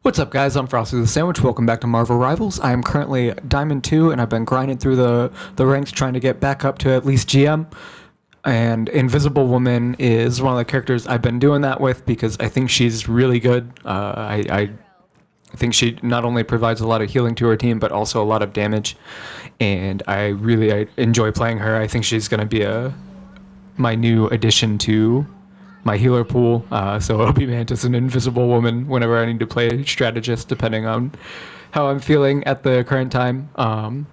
What's up, guys? I'm Frosty the Sandwich. Welcome back to Marvel Rivals. I am currently Diamond 2, and I've been grinding through the ranks trying to get back up to at least GM. And Invisible Woman is one of the characters I've been doing that with because I think she's really good. I think she not only provides a lot of healing to her team, but also a lot of damage. And I enjoy playing her. I think she's going to be my new addition to my healer pool, so it'll be Mantis and Invisible Woman whenever I need to play strategist, depending on how I'm feeling at the current time. I'll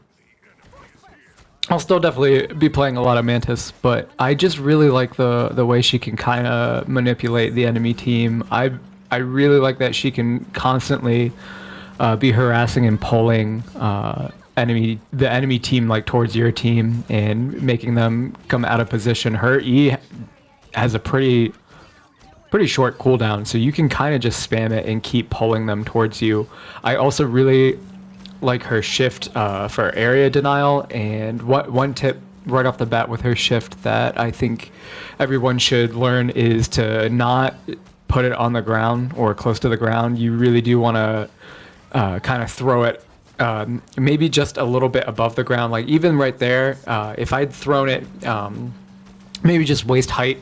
still definitely be playing a lot of Mantis, but I just really like the way she can kind of manipulate the enemy team. I really like that she can constantly be harassing and pulling the enemy team like towards your team and making them come out of position. Her E has a pretty short cooldown, so you can kind of just spam it and keep pulling them towards you. I also really like her shift for area denial, and one tip right off the bat with her shift that I think everyone should learn is to not put it on the ground or close to the ground. You really do want to kind of throw it maybe just a little bit above the ground, like even right there. If I'd thrown it maybe just waist height,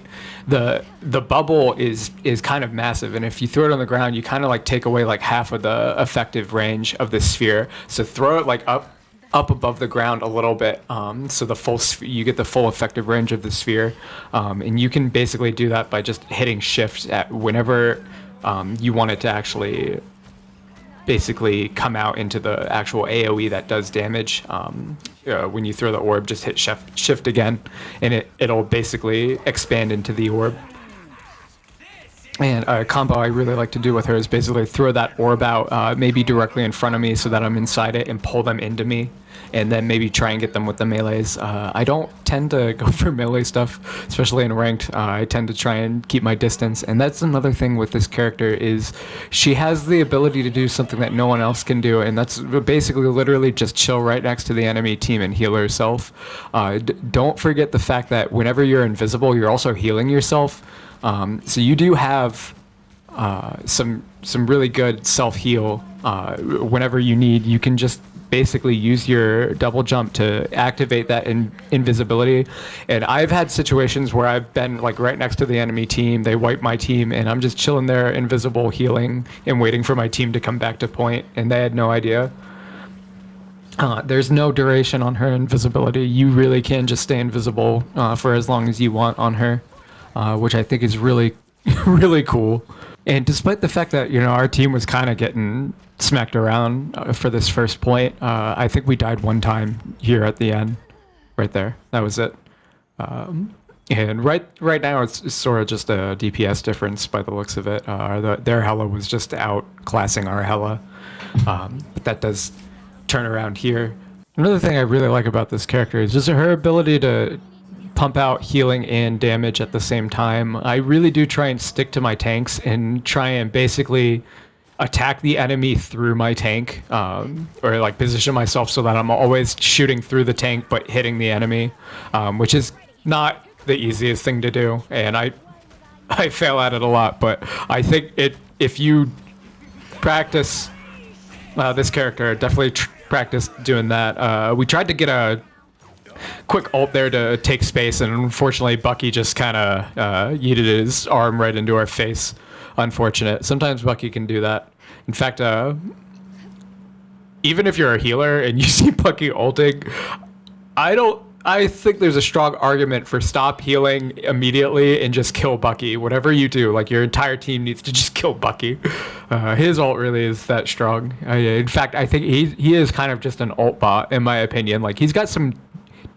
the bubble is kind of massive, and if you throw it on the ground, you kind of like take away like half of the effective range of the sphere. So throw it like up above the ground a little bit, so you get the full effective range of the sphere, and you can basically do that by just hitting shift at whenever you want it to actually basically come out into the actual AoE that does damage. When you throw the orb, just hit shift again, and it'll basically expand into the orb. And a combo I really like to do with her is basically throw that orb out, maybe directly in front of me so that I'm inside it, and pull them into me, and then maybe try and get them with the melees. I don't tend to go for melee stuff, especially in ranked. I tend to try and keep my distance, and that's another thing with this character is she has the ability to do something that no one else can do, and that's basically literally just chill right next to the enemy team and heal herself. Don't forget the fact that whenever you're invisible, you're also healing yourself. So you do have some really good self-heal whenever you need. You can just basically use your double jump to activate that invisibility. And I've had situations where I've been like right next to the enemy team, they wipe my team, and I'm just chilling there invisible healing and waiting for my team to come back to point, and they had no idea. There's no duration on her invisibility. You really can just stay invisible for as long as you want on her. Which I think is really, really cool. And despite the fact that, our team was kind of getting smacked around for this first point, I think we died one time here at the end. Right there. That was it. And right now it's sort of just a DPS difference by the looks of it. Their Hela was just outclassing our Hela. But that does turn around here. Another thing I really like about this character is just her ability to pump out healing and damage at the same time. I really do try and stick to my tanks and try and basically attack the enemy through my tank, or like position myself so that I'm always shooting through the tank but hitting the enemy, which is not the easiest thing to do, and I fail at it a lot. But I think if you practice this character, definitely practice doing that. We tried to get a quick ult there to take space, and unfortunately Bucky just kind of yeeted his arm right into our face. Unfortunate. Sometimes Bucky can do that. In fact, even if you're a healer and you see Bucky ulting, I think there's a strong argument for stop healing immediately and just kill Bucky. Whatever you do, like your entire team needs to just kill Bucky. His ult really is that strong. In fact, I think he is kind of just an ult bot in my opinion. Like he's got some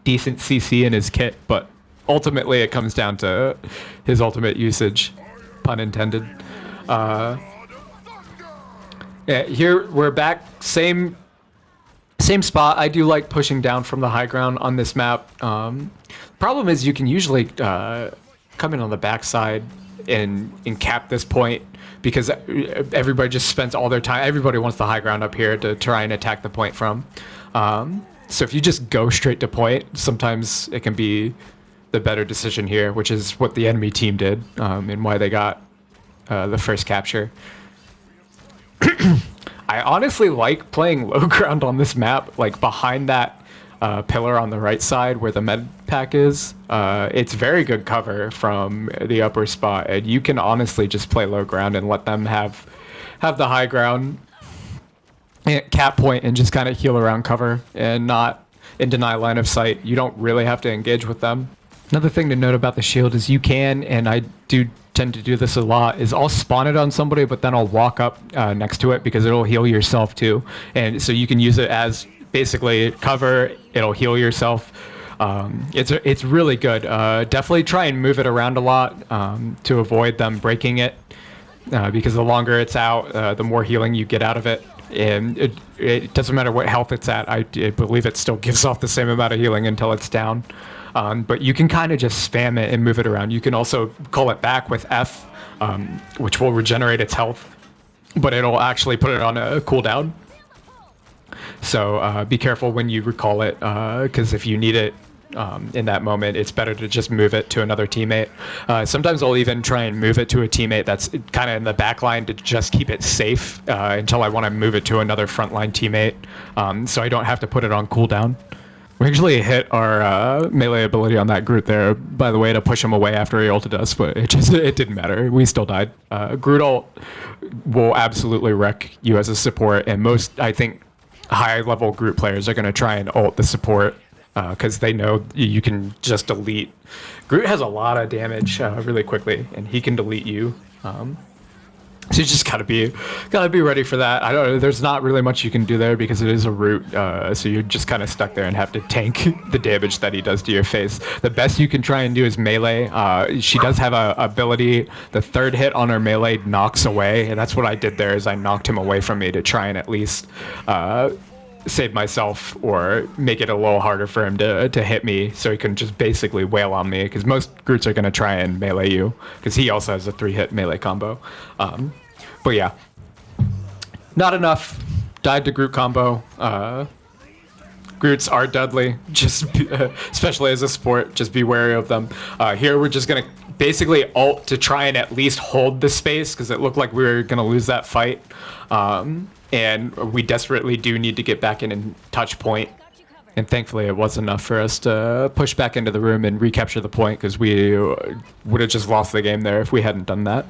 decent CC in his kit, but ultimately it comes down to his ultimate usage, pun intended. Yeah, here we're back, same spot. I do like pushing down from the high ground on this map. Problem is you can usually come in on the backside and cap this point because everybody just spends all their time. Everybody wants the high ground up here to try and attack the point from. So if you just go straight to point, sometimes it can be the better decision here, which is what the enemy team did, and why they got the first capture. I honestly like playing low ground on this map, like behind that pillar on the right side where the med pack is. It's very good cover from the upper spot, and you can honestly just play low ground and let them have the high ground cap point and just kind of heal around cover and not in deny line of sight. You don't really have to engage with them. Another thing to note about the shield is you can, and I do tend to do this a lot, is I'll spawn it on somebody, but then I'll walk up next to it because it'll heal yourself too. And so you can use it as basically cover, it'll heal yourself. It's really good. Definitely try and move it around a lot to avoid them breaking it because the longer it's out, the more healing you get out of it. And it doesn't matter what health it's at. I believe it still gives off the same amount of healing until it's down. But you can kind of just spam it and move it around. You can also call it back with F, which will regenerate its health, but it'll actually put it on a cooldown. So be careful when you recall it, because if you need it in that moment, it's better to just move it to another teammate. Sometimes I'll even try and move it to a teammate that's kind of in the back line to just keep it safe until I want to move it to another frontline teammate, so I don't have to put it on cooldown. We actually hit our melee ability on that Groot there, by the way, to push him away after he ulted us, but it didn't matter. We still died. Groot ult will absolutely wreck you as a support, and most, I think, high-level Groot players are going to try and ult the support because they know you can just delete. Groot has a lot of damage really quickly, and he can delete you. So you just gotta be ready for that. I don't know. There's not really much you can do there because it is a root. So you're just kind of stuck there and have to tank the damage that he does to your face. The best you can try and do is melee. She does have a ability. The third hit on her melee knocks away, and that's what I did there. Is I knocked him away from me to try and at least save myself or make it a little harder for him to hit me, so he can just basically wail on me, because most Groots are going to try and melee you, because he also has a 3-hit melee combo. But yeah, not enough. Died to Groot combo. Groots are deadly, especially as a support, just be wary of them. Here we're just going to basically ult to try and at least hold the space, because it looked like we were going to lose that fight. And we desperately do need to get back in and touch point. And thankfully it was enough for us to push back into the room and recapture the point, because we would have just lost the game there if we hadn't done that.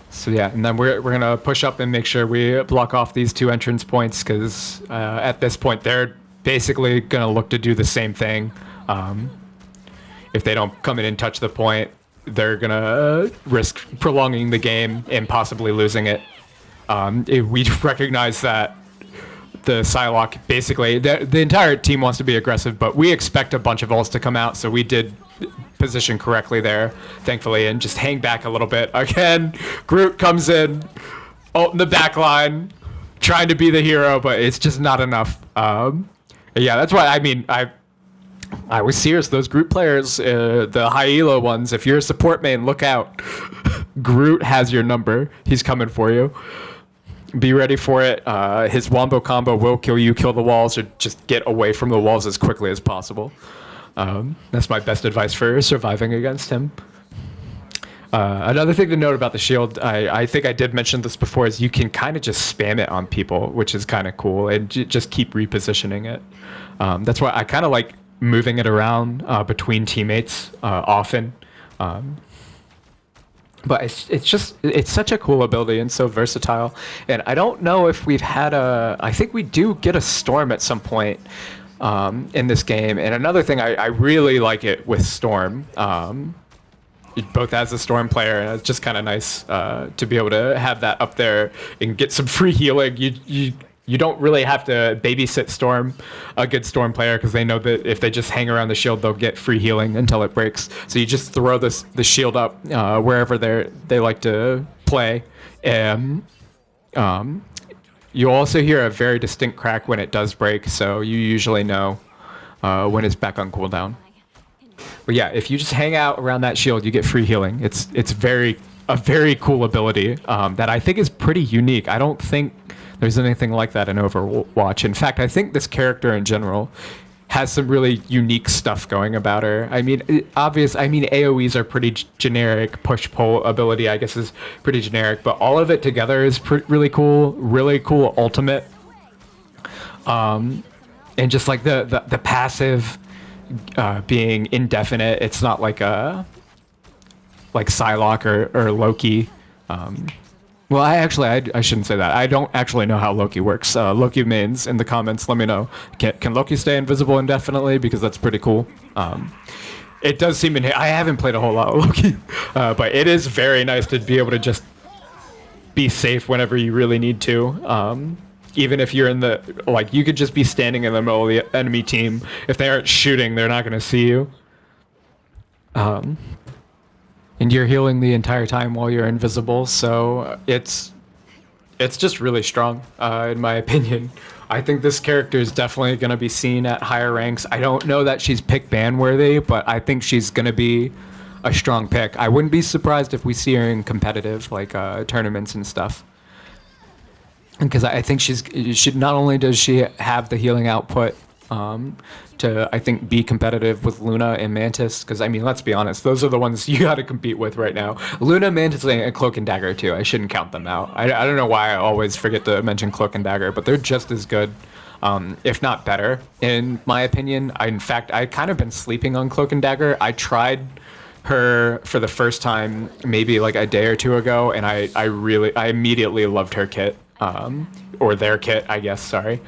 So yeah, and then we're going to push up and make sure we block off these 2 entrance points, because at this point they're basically going to look to do the same thing. If they don't come in and touch the point, they're going to risk prolonging the game and possibly losing it. We recognize that the Psylocke, basically, the entire team wants to be aggressive, but we expect a bunch of ults to come out, so we did position correctly there, thankfully, and just hang back a little bit. Again, Groot comes in, ult in the back line, trying to be the hero, but it's just not enough. Yeah, that's why, I mean, I was serious. Those Groot players, the high elo ones, if you're a support main, look out. Groot has your number. He's coming for you. Be ready for it. His wombo combo will kill you, kill the walls, or just get away from the walls as quickly as possible. That's my best advice for surviving against him. Another thing to note about the shield, I think I did mention this before, is you can kind of just spam it on people, which is kind of cool, and just keep repositioning it. That's why I kind of like moving it around between teammates often. But it's such a cool ability and so versatile. And I don't know if we've had I think we do get a Storm at some point in this game. And another thing, I really like it with Storm, both as a Storm player, and it's just kind of nice to be able to have that up there and get some free healing. You don't really have to babysit Storm, a good Storm player, because they know that if they just hang around the shield, they'll get free healing until it breaks. So you just throw the shield up wherever they like to play. And you'll also hear a very distinct crack when it does break, so you usually know when it's back on cooldown. But yeah, if you just hang out around that shield, you get free healing. It's a very cool ability that I think is pretty unique. I don't think there's anything like that in Overwatch. In fact, I think this character in general has some really unique stuff going about her. I mean, AoEs are pretty generic. Push pull ability, I guess, is pretty generic, but all of it together is really cool. Really cool ultimate. And just like the passive being indefinite. It's not like like Psylocke or Loki. Well, I shouldn't say that. I don't actually know how Loki works. Loki mains in the comments, let me know. Can Loki stay invisible indefinitely? Because that's pretty cool. It does seem I haven't played a whole lot of Loki, but it is very nice to be able to just be safe whenever you really need to. Even if you're in you could just be standing in the middle of the enemy team. If they aren't shooting, they're not going to see you. And you're healing the entire time while you're invisible, so it's just really strong, in my opinion. I think this character is definitely going to be seen at higher ranks. I don't know that she's pick ban worthy, but I think she's going to be a strong pick. I wouldn't be surprised if we see her in competitive tournaments and stuff. Because I think she not only does she have the healing output to, I think, be competitive with Luna and Mantis, because, I mean, let's be honest, those are the ones you got to compete with right now. Luna, Mantis, and Cloak and Dagger, too. I shouldn't count them out. I don't know why I always forget to mention Cloak and Dagger, but they're just as good, if not better, in my opinion. In fact, I kind of been sleeping on Cloak and Dagger. I tried her for the first time maybe like a day or two ago, and I immediately loved her kit, or their kit, I guess, sorry.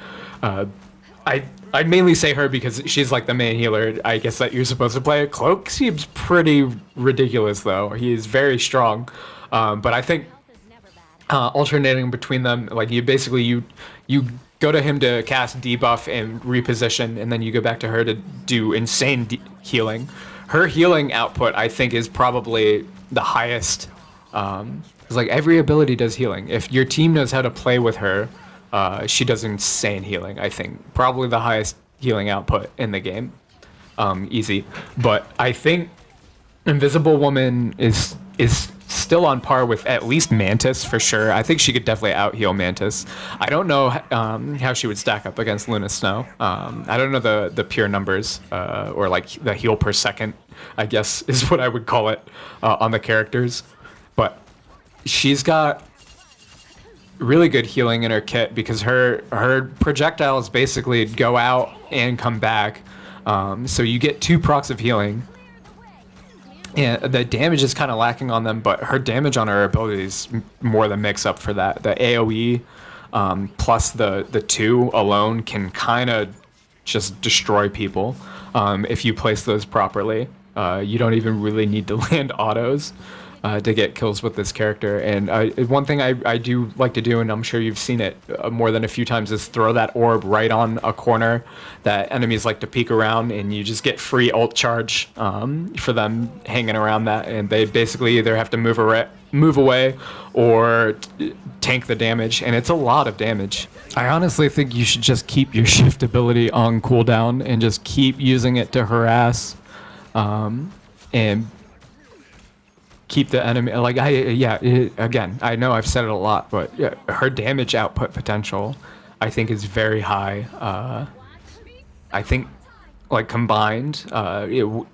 I'd mainly say her because she's like the main healer, I guess, that you're supposed to play. Cloak seems pretty ridiculous, though. He is very strong. But I think alternating between them, like you go to him to cast debuff and reposition, and then you go back to her to do insane healing. Her healing output, I think, is probably the highest. It's like every ability does healing. If your team knows how to play with her, she does insane healing, I think. Probably the highest healing output in the game. Easy. But I think Invisible Woman is still on par with at least Mantis for sure. I think she could definitely out-heal Mantis. I don't know how she would stack up against Luna Snow. I don't know the pure numbers, or like the heal per second, I guess is what I would call it, on the characters. But she's got really good healing in her kit because her projectiles basically go out and come back. So you get 2 procs of healing. And the damage is kind of lacking on them, but her damage on her abilities more than makes up for that. The AoE plus the 2 alone can kind of just destroy people if you place those properly. You don't even really need to land autos to get kills with this character. And one thing I do like to do, and I'm sure you've seen it more than a few times, is throw that orb right on a corner that enemies like to peek around, and you just get free ult charge for them hanging around that, and they basically either have to move away or tank the damage, and it's a lot of damage. I honestly think you should just keep your shift ability on cooldown and just keep using it to harass and keep the enemy, again, I know I've said it a lot, but yeah, her damage output potential, I think, is very high. I think, like, combined, you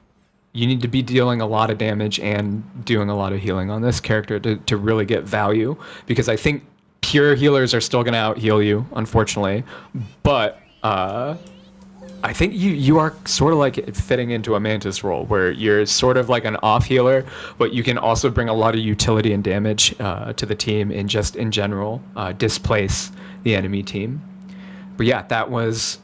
need to be dealing a lot of damage and doing a lot of healing on this character to really get value, because I think pure healers are still going to out-heal you, unfortunately, but I think you are sort of like fitting into a Mantis role where you're sort of like an off healer, but you can also bring a lot of utility and damage to the team and just in general displace the enemy team. But yeah, that was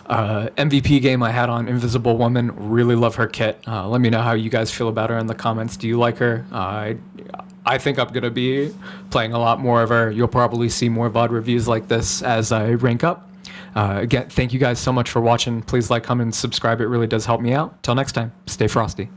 MVP game I had on Invisible Woman. Really love her kit. Let me know how you guys feel about her in the comments. Do you like her? I think I'm going to be playing a lot more of her. You'll probably see more VOD reviews like this as I rank up. Again, thank you guys so much for watching. Please like, comment, and subscribe. It really does help me out. Till next time, stay frosty.